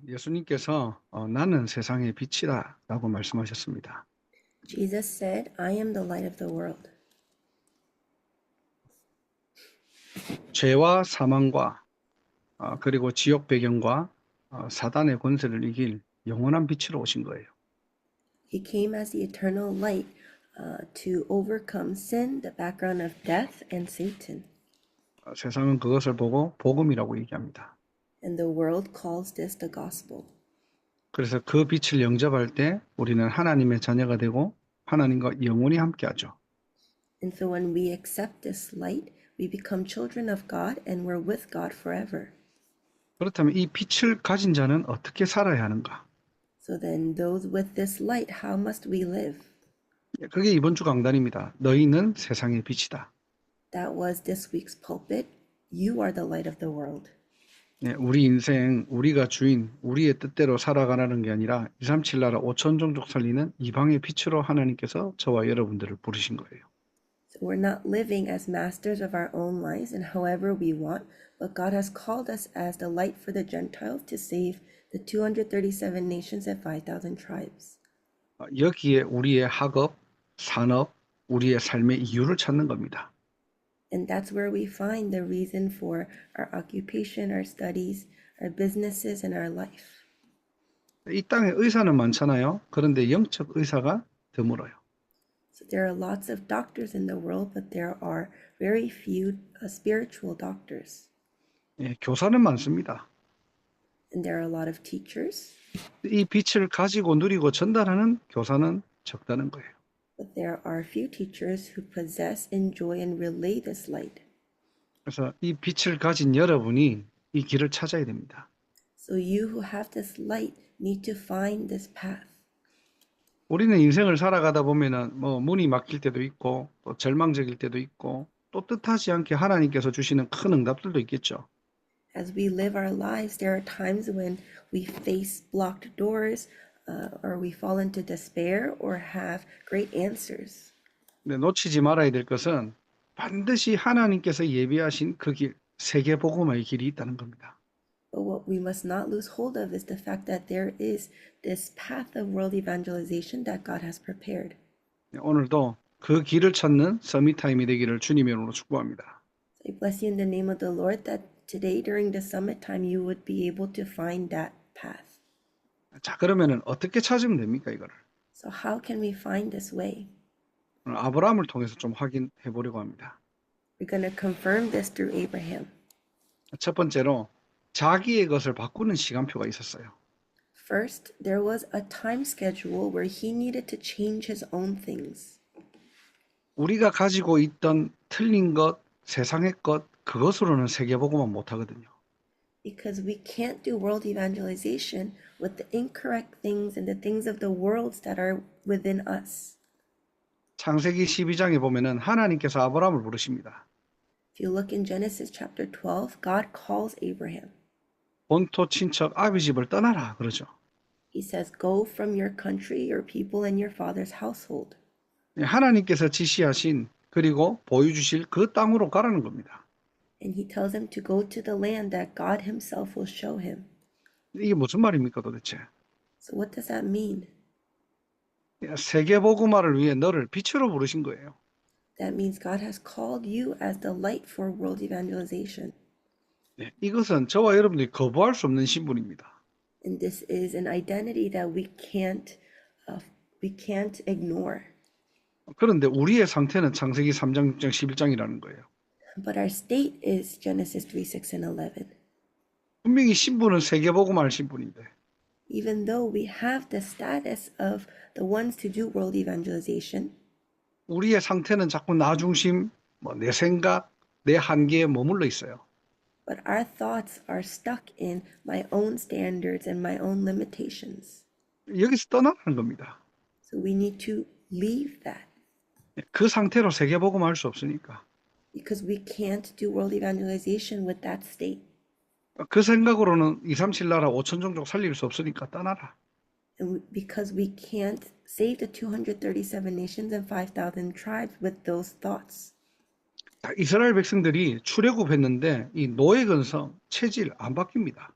예수님께서 나는 세상의 빛이다라고 말씀하셨습니다. Jesus said, I am the light of the world. 죄와 사망과 그리고 지옥 배경과 사단의 권세를 이길 영원한 빛으로 오신 거예요. He came as the eternal light to overcome sin, the background of death, and Satan. 세상은 그것을 보고 복음이라고 얘기합니다. And the world calls this the gospel. 그래서 그 빛을 영접할 때 우리는 하나님의 자녀가 되고 하나님과 영원히 함께하죠. And so when we accept this light, we become children of God and we're with God forever. 그렇다면 이 빛을 가진 자는 어떻게 살아야 하는가? So then those with this light, how must we live? 그게 이번 주 강단입니다. 너희는 세상의 빛이다. That was this week's pulpit. You are the light of the world. 우리 인생, 우리가 주인, 우리의 뜻대로 살아가라는 게 아니라 237 나라 5천 종족 살리는 이방의 빛으로 하나님께서 저와 여러분들을 부르신 거예요. So we're not living as masters of our own lives and however we want, but God has called us as the light for the Gentiles to save the 237 nations and 5,000 tribes. 여기에 우리의 학업, 산업, 우리의 삶의 이유를 찾는 겁니다. And that's where we find the reason for our occupation, our studies, our businesses, and our life. 이 땅에 의사는 많잖아요. 그런데 영적 의사가 드물어요. So there are lots of doctors in the world, but there are very few spiritual doctors. 교사는 많습니다. And there are a lot of teachers, 이 빛을 가지고 누리고 전달하는 교사는 적다는 거예요. but there are few teachers who possess, enjoy, and relay this light. 그래서 이 빛을 가진 여러분이 이 길을 찾아야 됩니다. So you who have this light need to find this path. 우리는 인생을 살아가다 보면은 문이 막힐 때도 있고 또 절망적일 때도 있고 또 뜻하지 않게 하나님께서 주시는 큰 응답들도 있겠죠. As we live our lives, there are times when we face blocked doors, or we fall into despair, or have great answers. 근데 놓치지 말아야 될 것은 반드시 하나님께서 예비하신 그 길, 세계복음화의 길이 있다는 겁니다. But what we must not lose hold of is the fact that there is this path of world evangelization that God has prepared. 오늘도 그 길을 찾는 서밋타임이 되기를 주님의 이름으로 축복합니다. So I bless you in the name of the Lord that today during the summit time you would be able to find that path. 자, 그러면은 어떻게 찾으면 됩니까, 이거를? So how can we find this way? 오늘 아브라함을 통해서 좀 확인해 보려고 합니다. We're going to confirm this through Abraham. 첫 번째로 자기의 것을 바꾸는 시간표가 있었어요. First, there was a time schedule where he needed to change his own things. 우리가 가지고 있던 틀린 것, 세상의 것, 그것으로는 세계복음은 못하거든요. Because we can't do world evangelization with the incorrect things and the things of the worlds that are within us. 창세기 12장에 보면은 하나님께서 아브라함을 부르십니다. If you look in Genesis chapter 12, God calls Abraham. 본토 친척 아비 집을 떠나라 그러죠. He says, go from your country, your people, and your father's household. 하나님께서 지시하신 그리고 보여주실 그 땅으로 가라는 겁니다. And he tells him to go to the land that God himself will show him. 이게 무슨 말입니까 도대체? So what does that mean? 세계복음화를 위해 너를 빛으로 부르신 거예요. That means God has called you as the light for world evangelization. 이것은 저와 여러분들이 거부할 수 없는 신분입니다. And this is an identity that we can't ignore. 그런데 우리의 상태는 창세기 3장, 6장, 11장이라는 거예요. But our state is Genesis 3, 6, and 11. 분명히 신분은 세계복음화할 신분인데 Even though we have the status of the ones to do world evangelization, 우리의 상태는 자꾸 나 중심, 내 생각, 내 한계에 머물러 있어요. but our thoughts are stuck in my own standards and my own limitations. 여기서 떠나라는 겁니다. So we need to leave that 그 상태로 세계복음화할 수 없으니까. because we can't do world evangelization with that state. 그 생각으로는 237 나라 5천 종족 살릴 수 없으니까 떠나라. And because we can't save the 237 nations and 5,000 tribes with those thoughts. 이스라엘 백성들이 출애굽했는데 이 노예 근성 체질 안 바뀝니다.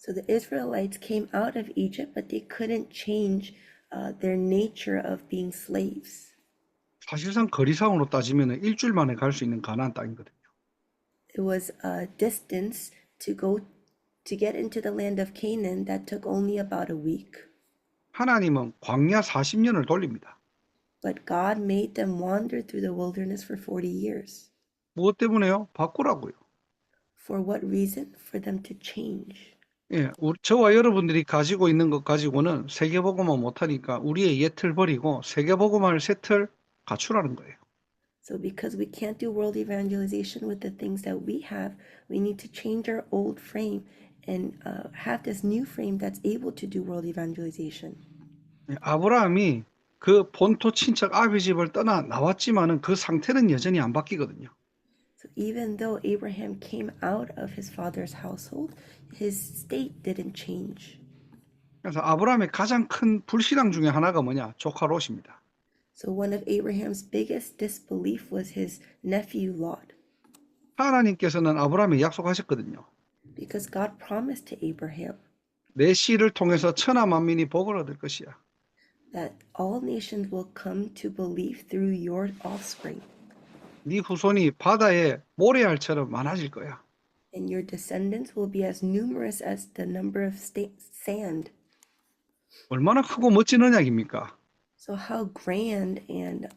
So the Israelites came out of Egypt, but they couldn't change their nature of being slaves. 사실상 거리상으로 따지면 일주일 만에 갈 수 있는 가나안 땅이거든요. It was a distance to get into the land of Canaan that took only about a week. 하나님은 광야 40년을 돌립니다. But God made them wander through the wilderness for 40 years. 무엇 때문에요? 바꾸라고요. For what reason? For them to change. 예, 저와 여러분들이 가지고 있는 것 가지고는 세계복음화 못하니까 우리의 옛틀 버리고 세계복음화를 새 틀 갖추라는 거예요. So because we can't do world evangelization with the things that we have, we need to change our old frame and have this new frame that's able to do world evangelization. 예, 아브라함이 그 본토 친척 아비 집을 떠나 나왔지만은 그 상태는 여전히 안 바뀌거든요. So even though Abraham came out of his father's household, his state didn't change. 그래서 아브라함의 가장 큰 불신앙 중에 하나가 뭐냐? 조카 롯입니다. So one of Abraham's biggest disbelief was his nephew Lot, 하나님께서는 아브라함에 약속하셨거든요. because God promised to Abraham 내 씨를 통해서 천하 만민이 복을 얻을 것이야. that all nations will come to believe through your offspring, 네 후손이 바다의 모래알처럼 많아질 거야. and your descendants will be as numerous as the number of sand. 얼마나 크고 멋진 언약입니까? So how grand and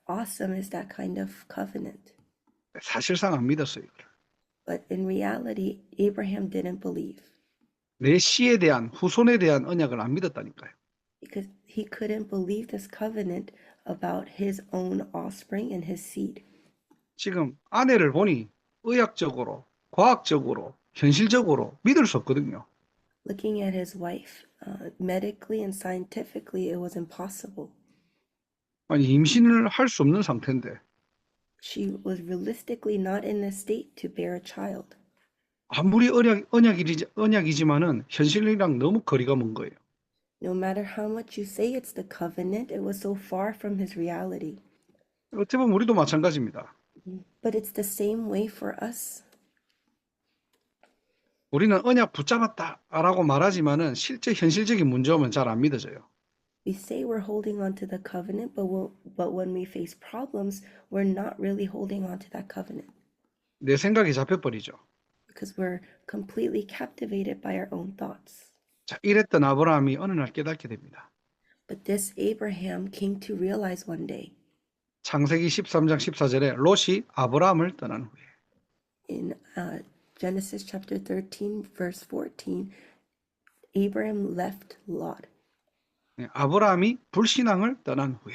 awesome is that kind of covenant? 사실상 안 믿었어요. 이거를. But in reality, Abraham didn't believe 내 씨에 대한 후손에 대한 언약을 안 믿었다니까요. because he couldn't believe this covenant about his own offspring and his seed. 지금 아내를 보니 의학적으로, 과학적으로, 현실적으로 믿을 수 없거든요. Looking at his wife, medically and scientifically, it was impossible. 아니 임신을 할 수 없는 상태인데 She was realistically not in a state to bear a child. 아무리 언약이지만은 현실이랑 너무 거리가 먼 거예요. No matter how much you say it's the covenant, it was so far from his reality. 어떻게 보면 우리도 마찬가지입니다. But it's the same way for us. 우리는 언약 붙잡았다라고 말하지만은 실제 현실적인 문제 오면 잘 안 믿어져요. We say we're holding on to the covenant, but when we face problems, we're not really holding on to that covenant 내 생각이 잡혀버리죠. because we're completely captivated by our own thoughts. 자, 이랬던 아브라함이 어느 날 깨닫게 됩니다. But this Abraham came to realize one day 창세기 13장 14절에 롯이 아브라함을 떠난 후에 in Genesis chapter 13, verse 14, Abraham left Lot. 아브라함이 불신앙을 떠난 후에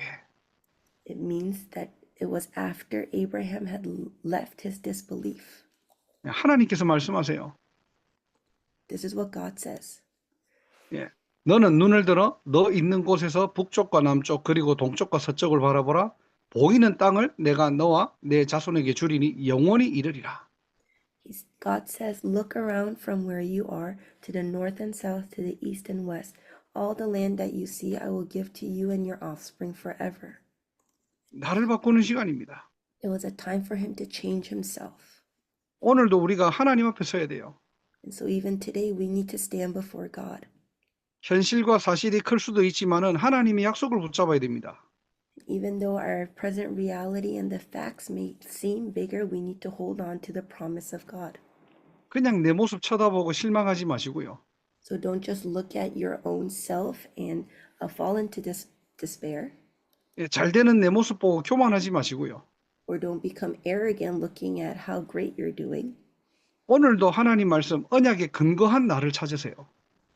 It means that it was after Abraham had left his disbelief. 하나님께서 말씀하세요. This is what God says. 예, 너는 눈을 들어 너 있는 곳에서 북쪽과 남쪽 그리고 동쪽과 서쪽을 바라보라. 보이는 땅을 내가 너와 내 자손에게 주리니 영원히 이르리라. God says, look around from where you are to the north and south, to the east and west. All the land that you see, I will give to you and your offspring forever. 나를 바꾸는 시간입니다. It was a time for him to change himself. 오늘도 우리가 하나님 앞에 서야 돼요. And so even today, we need to stand before God. 현실과 사실이 클 수도 있지만은 하나님의 약속을 붙잡아야 됩니다. Even though our present reality and the facts may seem bigger, we need to hold on to the promise of God. 그냥 내 모습 쳐다보고 실망하지 마시고요. So don't just look at your own self and fall into despair, 예, 잘 되는 내 모습 보고 교만하지 마시고요. or don't become arrogant looking at how great you're doing. 오늘도 하나님 말씀 언약에 근거한 나를 찾으세요.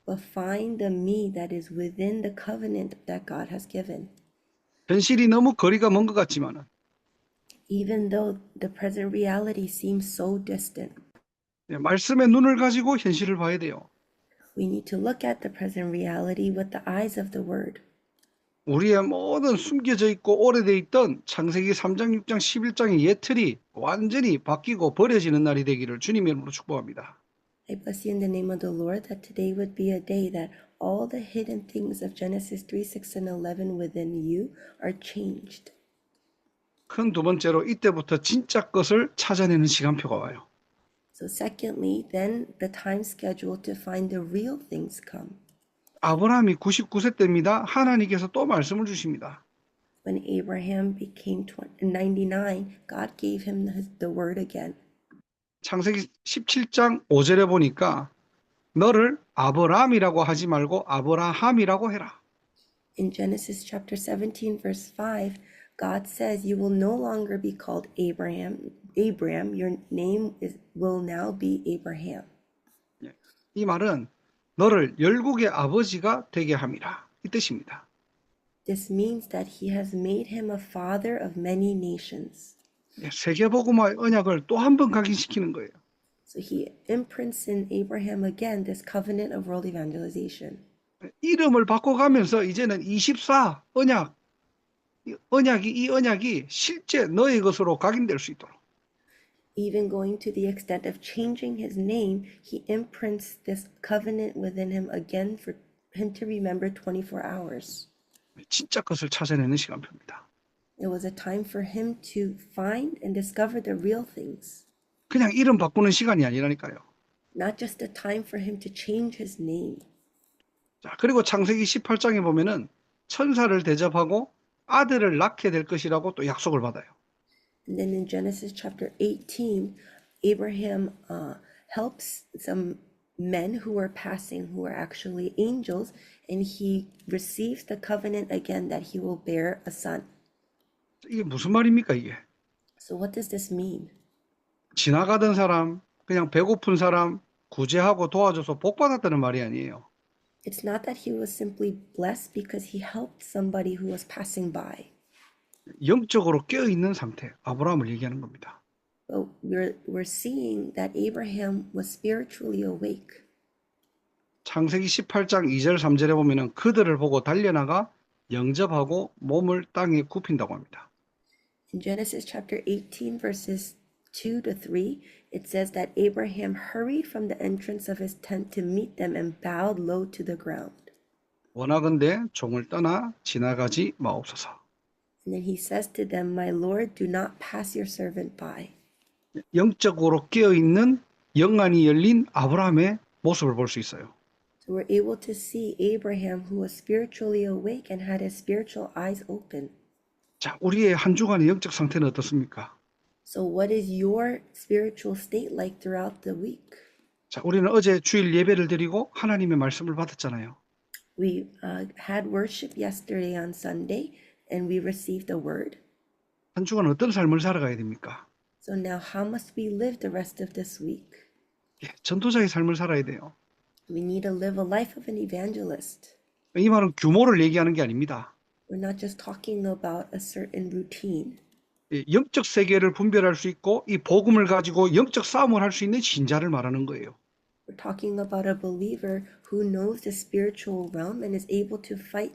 But find the me that is within the covenant that God has given. 현실이 너무 거리가 먼 것 같지만은 Even though the present reality seems so distant, 예, 말씀의 눈을 가지고 현실을 봐야 돼요. we need to look at the present reality with the eyes of the Word. 우리의 모든 숨겨져 있고 오래돼 있던 창세기 3장, 6장, 11장의 예틀이 완전히 바뀌고 버려지는 날이 되기를 주님의 이름으로 축복합니다. I bless you in the name of the Lord that today would be a day that all the hidden things of Genesis 3, 6, and 11 within you are changed. 큰 두 번째로 이때부터 진짜 것을 찾아내는 시간표가 와요. So secondly, then the time schedule to find the real things come. 아브라함이 99세 때입니다. 하나님께서 또 말씀을 주십니다. When Abraham became 99, God gave him the word again. 창세기 17장 5절에 보니까 너를 아브라함이라고 하지 말고 아브라함이라고 해라. In Genesis chapter 17, verse 5, God says, "You will no longer be called Abram. Your name will now be Abraham." 이 말은 너를 열국의 아버지가 되게 함이라. 이 뜻입니다. This means that he has made him a father of many nations. 세계복음화의 언약을 또 한 번 각인시키는 거예요. So he imprints in Abraham again this covenant of world evangelization. 이름을 바꿔가면서 이제는 24 이 언약이 실제 너의 것으로 각인될 수 있도록. Even going to the extent of changing his name, he imprints this covenant within him again for him to remember 24 hours. 진짜 것을 찾아내는 시간표입니다. It was a time for him to find and discover the real things. 그냥 이름 바꾸는 시간이 아니라니까요. Not just a time for him to change his name. 자, 그리고 창세기 18장에 보면은 천사를 대접하고 아들을 낳게 될 것이라고 또 약속을 받아요. And then in Genesis chapter 18, Abraham helps some men who were passing, who were actually angels, and he receives the covenant again that he will bear a son. 이게 무슨 말입니까, 이게? So what does this mean? 지나가던 사람, 그냥 배고픈 사람 구제하고 도와줘서 복 받았다는 말이 아니에요. It's not that he was simply blessed because he helped somebody who was passing by. 영적으로 깨어있는 상태, 아브라함을 얘기하는 겁니다. But we're seeing that Abraham was spiritually awake. 창세기 18장 2절 3절에 보면은 그들을 보고 달려나가 영접하고 몸을 땅에 굽힌다고 합니다. In Genesis chapter 18, verses 2 to 3, it says that Abraham hurried from the entrance of his tent to meet them and bowed low to the ground. 원하건대 종을 떠나 지나가지 마옵소서. And then he says to them, "My Lord, do not pass your servant by." 영적으로 깨어있는 영안이 열린 아브라함의 모습을 볼 수 있어요. So we're able to see Abraham, who was spiritually awake and had his spiritual eyes open. 자, 우리의 한 주간의 영적 상태는 어떻습니까? So what is your spiritual state like throughout the week? 자, 우리는 어제 주일 예배를 드리고 하나님의 말씀을 받았잖아요. We had worship yesterday on Sunday, and we received the word. 한 주간 어떤 삶을 살아가야 됩니까? So now how must we live the rest of this week? 전도자의 삶을 살아야 돼요. We need to live a life of an evangelist. 이 말은 규모를 얘기하는 게 아닙니다. We're not just talking about a certain routine. 영적 세계를 분별할 수 있고 이 복음을 가지고 영적 싸움을 할 수 있는 신자를 말하는 거예요. We're talking about a believer who knows the spiritual realm and is able to fight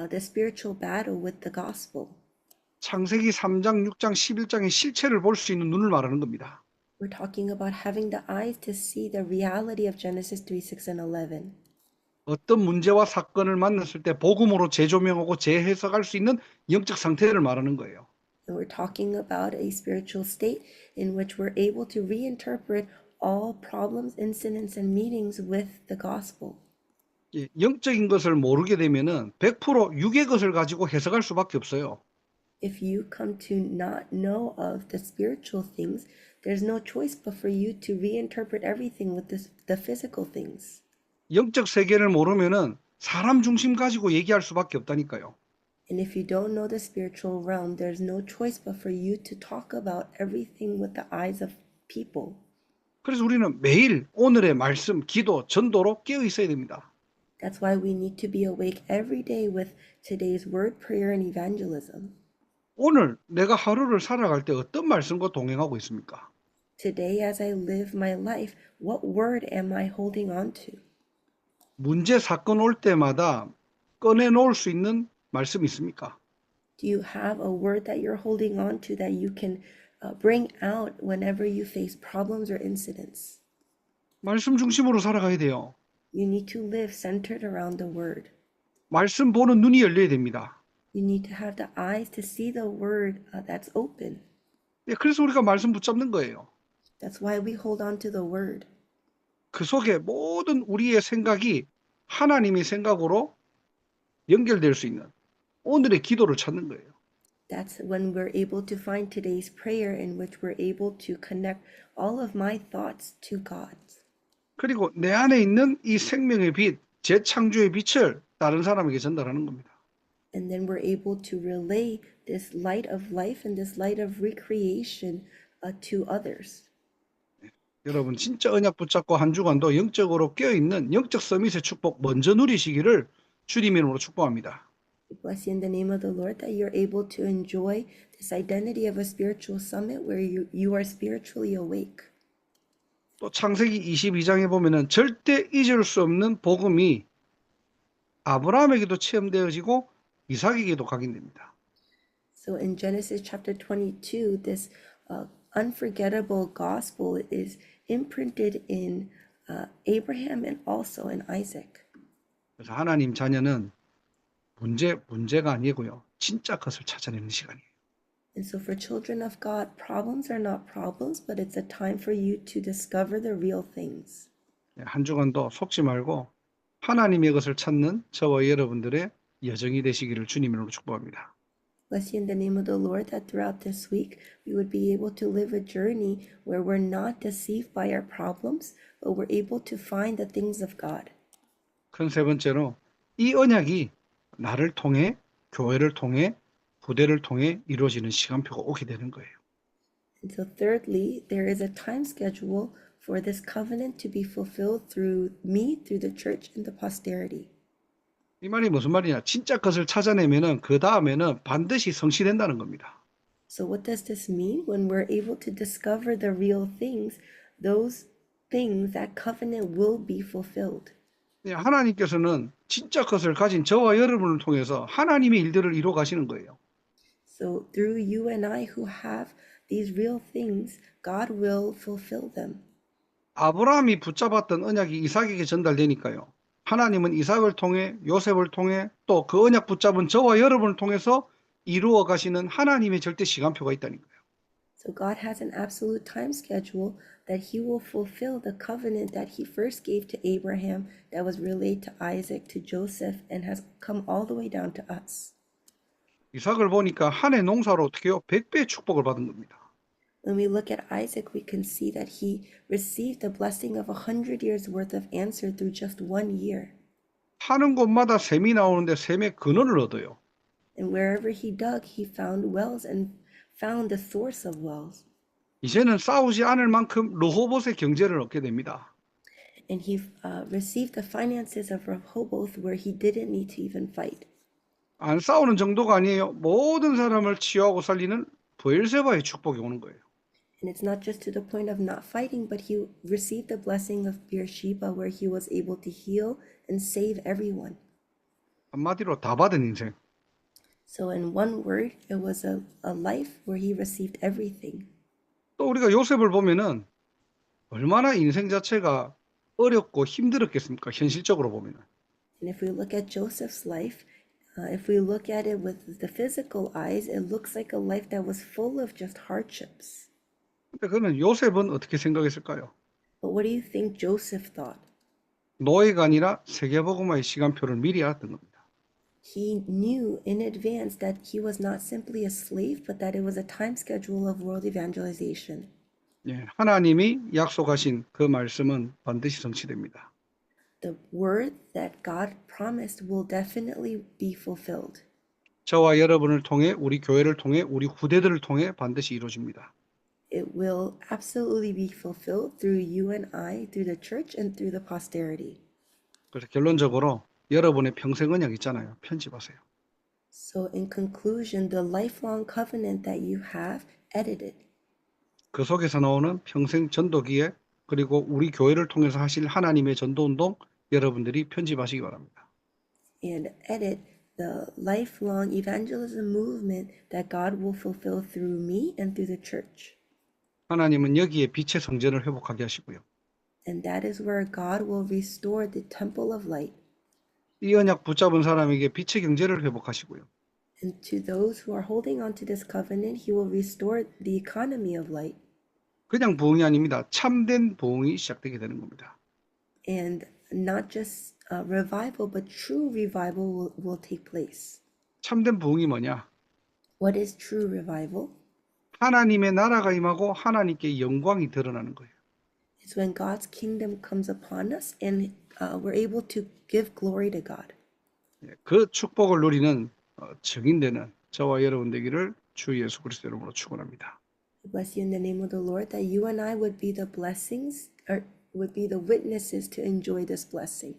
the spiritual battle with the gospel. 창세기 3장, 6장, 11장의 실체를 볼 수 있는 눈을 말하는 겁니다. We're talking about having the eyes to see the reality of Genesis 3, 6, and 11. 어떤 문제와 사건을 만났을 때 복음으로 재조명하고 재해석할 수 있는 영적 상태를 말하는 거예요. And we're talking about a spiritual state in which we're able to reinterpret all problems, incidents, and meetings with the gospel. 영적인 것을 모르게 되면은 100% 육의 것을 가지고 해석할 수밖에 없어요. If you come to not know of the spiritual things, there's no choice but for you to reinterpret everything with the physical things. 영적 세계를 모르면은 사람 중심 가지고 얘기할 수밖에 없다니까요. And if you don't know the spiritual realm, there's no choice but for you to talk about everything with the eyes of people. 그래서 우리는 매일 오늘의 말씀, 기도, 전도로 깨어 있어야 됩니다. That's why we need to be awake every day with today's word, prayer, and evangelism. 오늘 내가 하루를 살아갈 때 어떤 말씀과 동행하고 있습니까? Today, as I live my life, what word am I holding on to? 문제, 사건 올 때마다 꺼내놓을 수 있는 말씀이 있습니까? Do you have a word that you're holding on to that you can bring out whenever you face problems or incidents? 말씀 중심으로 살아가야 돼요. You need to live centered around the word. 말씀 보는 눈이 열려야 됩니다. You need to have the eyes to see the word that's open. 그래서 우리가 말씀 붙잡는 거예요. That's why we hold on to the word. 그 속에 모든 우리의 생각이 하나님의 생각으로 연결될 수 있는 오늘의 기도를 찾는 거예요. That's when we're able to find today's prayer in which we're able to connect all of my thoughts to God's. 그리고 내 안에 있는 이 생명의 빛, 재창조의 빛을 다른 사람에게 전달하는 겁니다. And then we're able to relay this light of life and this light of recreation to others. 여러분 진짜 언약 붙잡고 한 주간도 영적으로 깨어있는 영적 서밋의 축복 먼저 누리시기를 주님의 이름으로 축복합니다. We bless you in the name of the Lord that you're able to enjoy this identity of a spiritual summit where you are spiritually awake. 또 창세기 22장에 보면은 절대 잊을 수 없는 복음이 아브라함에게도 체험되어지고 이삭에게도 각인됩니다. So in Genesis chapter 22, this unforgettable gospel is imprinted in Abraham and also in Isaac. 그래서 하나님 자녀는 문제가 아니고요. 진짜 것을 찾아내는 시간이에요. And so for children of God, problems are not problems, but it's a time for you to discover the real things. 한 주간도 속지 말고 하나님의 것을 찾는 저와 여러분들의 여정이 되시기를 주님으로 축복합니다. Bless you in the name of the Lord that throughout this week we would be able to live a journey where we're not deceived by our problems, but we're able to find the things of God. 큰 세 번째로 이 언약이 나를 통해 교회를 통해 부대를 통해 이루어지는 시간표가 오게 되는 거예요. And so thirdly, there is a time schedule for this covenant to be fulfilled through me, through the church, and the posterity. 이 말이 무슨 말이냐? 진짜 것을 찾아내면은 그 다음에는 반드시 성취된다는 겁니다. So what does this mean? When we're able to discover the real things, those things, that covenant will be fulfilled. 하나님께서는 진짜 것을 가진 저와 여러분을 통해서 하나님의 일들을 이루어 가시는 거예요. So through you and I who have these real things, God will fulfill them. 아브라함이 붙잡았던 언약이 이삭에게 전달되니까요. 하나님은 이삭을 통해 요셉을 통해 또 그 언약 붙잡은 저와 여러분을 통해서 이루어 가시는 하나님의 절대 시간표가 있다는 거예요. So God has an absolute time schedule that he will fulfill the covenant that he first gave to Abraham that was relayed to Isaac, to Joseph, and has come all the way down to us. 이삭을 보니까 한 해 농사로 어떻게 해요? 100배의 축복을 받은 겁니다. When we look at Isaac, we can see that he received the blessing of 100 years worth of answer through just 1 year. 하는 곳마다 샘이 나오는데 샘의 근원을 얻어요. And wherever he dug, he found wells and found the source of wells. 이제는 싸우지 않을 만큼 르호봇의 경제를 얻게 됩니다. And he received the finances of Rehoboth where he didn't need to even fight. 안 싸우는 정도가 아니에요. 모든 사람을 치유하고 살리는 브엘세바의 축복이 오는 거예요. And it's not just to the point of not fighting, but he received the blessing of Beersheba where he was able to heal and save everyone. 한마디로 다 받은 인생. So in one word, it was a life where he received everything. 또 우리가 요셉을 보면은 얼마나 인생 자체가 어렵고 힘들었겠습니까? 현실적으로 보면은. And if we look at Joseph's life, if we look at it with the physical eyes, it looks like a life that was full of just hardships. 근데 그는 요셉은 어떻게 생각했을까요? But what do you think Joseph thought? 노예가 아니라 세계복음화의 시간표를 미리 알았던 겁니다. He knew in advance that he was not simply a slave, but that it was a time schedule of world evangelization. 예, 하나님이 약속하신 그 말씀은 반드시 성취됩니다. The word that God promised will definitely be fulfilled. 저와 여러분을 통해 우리 교회를 통해 우리 후대들을 통해 반드시 이루어집니다. It will absolutely be fulfilled through you and I, through the church and through the posterity. 그래서 결론적으로 여러분의 평생 언약 있잖아요. 편집하세요. So in conclusion, the lifelong covenant that you have, edit it. 그 속에서 나오는 평생 전도기에 그리고 우리 교회를 통해서 하실 하나님의 전도운동 여러분들이 편집하시기 바랍니다. And edit the lifelong evangelism movement that God will fulfill through me and through the church. 하나님은 여기에 빛의 성전을 회복하게 하시고요. And that is where God will restore the temple of light. 이 언약 붙잡은 사람에게 빛의 경제를 회복하시고요. And to those who are holding on to this covenant, he will restore the economy of light. 그냥 부흥이 아닙니다. 참된 부흥이 시작되게 되는 겁니다. And not just revival, but true revival will take place. 참된 부흥이 뭐냐? What is true revival? 하나님의 나라가 임하고 하나님께 영광이 드러나는 거예요. It's when God's kingdom comes upon us and we're able to give glory to God. 그 축복을 누리는 증인되는 저와 여러분 되기를 주 예수 그리스도 이름으로 축원합니다. I bless you in the name of the Lord that you and I would be the blessings or would be the witnesses to enjoy this blessing.